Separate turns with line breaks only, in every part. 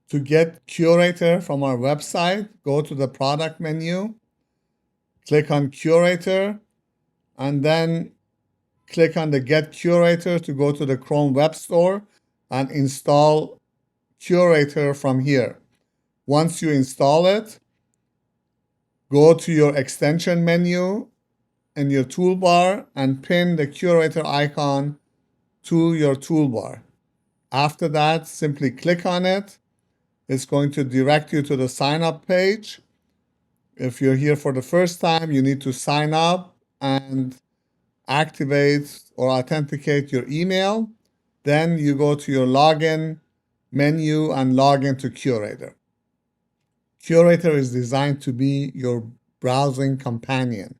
To get Kurator from our website, go to the product menu, click on Kurator, and then click on the Get Kurator to go to the Chrome Web Store and install Kurator from here. Once you install it, go to your extension menu in your toolbar and pin the Kurator icon to your toolbar. After that, simply click on it. It's going to direct you to the sign up page. If you're here for the first time, you need to sign up and activate or authenticate your email. Then you go to your login menu and log into Kurator. Kurator is designed to be your browsing companion,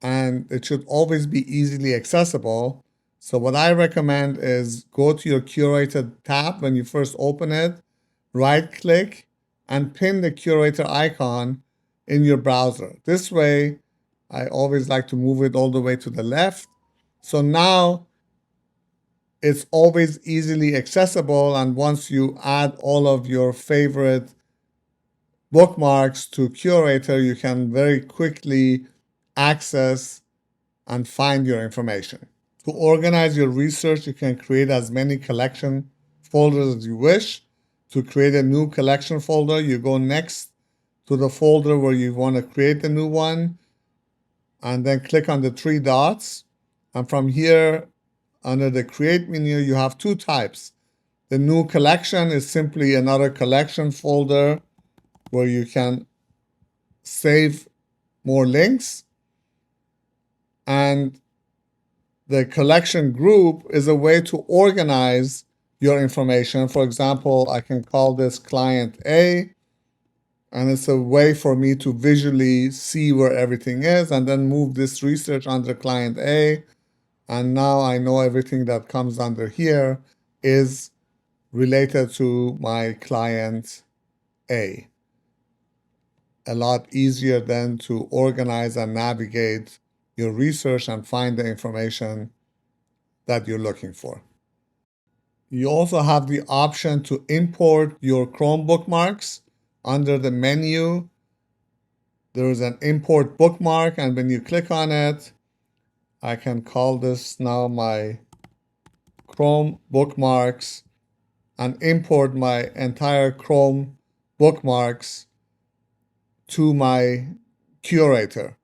and it should always be easily accessible. So what I recommend is go to your Kurator tab when you first open it, right-click, and pin the Kurator icon in your browser. This way, I always like to move it all the way to the left. So now it's always easily accessible, and once you add all of your favorite bookmarks to Kurator, you can very quickly access and find your information. To organize your research, you can create as many collection folders as you wish. To create a new collection folder, you go next to the folder where you want to create the new one, and then click on the three dots. And from here, under the Create menu, you have two types. The new collection is simply another collection folder where you can save more links. And the collection group is a way to organize your information. For example, I can call this client A, and it's a way for me to visually see where everything is, and then move this research under client A. And now I know everything that comes under here is related to my client A. A lot easier then to organize and navigate your research and find the information that you're looking for. You also have the option to import your Chrome bookmarks. Under the menu, there is an import bookmark, and when you click on it, I can call this now my Chrome bookmarks and import my entire Chrome bookmarks to my Kurator.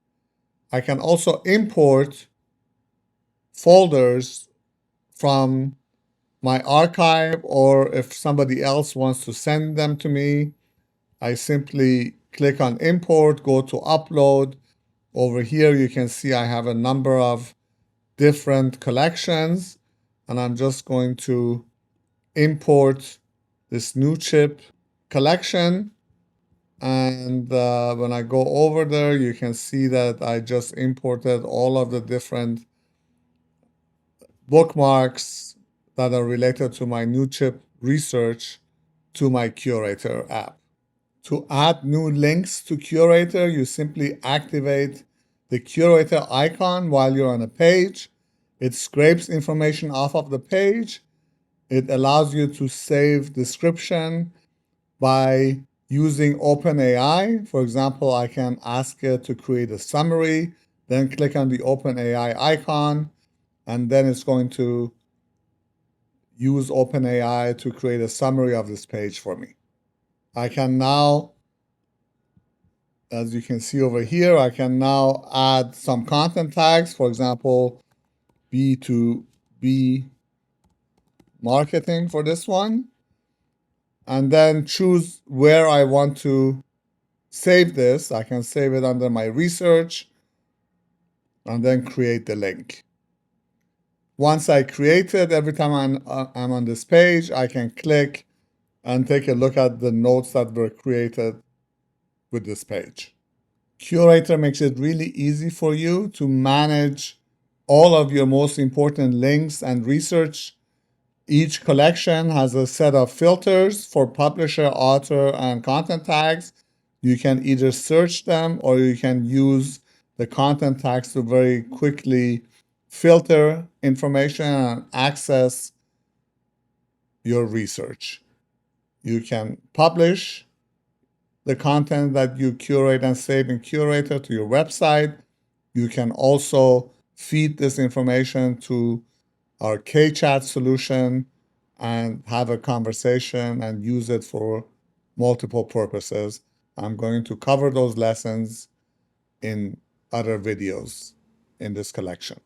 I can also import folders from my archive, or if somebody else wants to send them to me, I simply click on import, go to upload. Over here, you can see I have a number of different collections, and I'm just going to import this new chip collection. And when I go over there, you can see that I just imported all of the different bookmarks that are related to my new chip research to my Kurator app. To add new links to Kurator, you simply activate the Kurator icon while you're on a page. It scrapes information off of the page. It allows you to save description by using OpenAI. For example, I can ask it to create a summary, then click on the OpenAI icon, and then it's going to use OpenAI to create a summary of this page for me. I can now, as you can see over here, I can now add some content tags, for example, B2B marketing for this one, and then choose where I want to save this. I can save it under my research and then create the link. Once I create it, every time I'm on this page, I can click and take a look at the notes that were created with this page. Kurator makes it really easy for you to manage all of your most important links and research. Each collection has a set of filters for publisher, author, and content tags. You can either search them or you can use the content tags to very quickly filter information and access your research. You can publish the content that you curate and save in Kurator to your website. You can also feed this information to our KChat solution and have a conversation and use it for multiple purposes. I'm going to cover those lessons in other videos in this collection.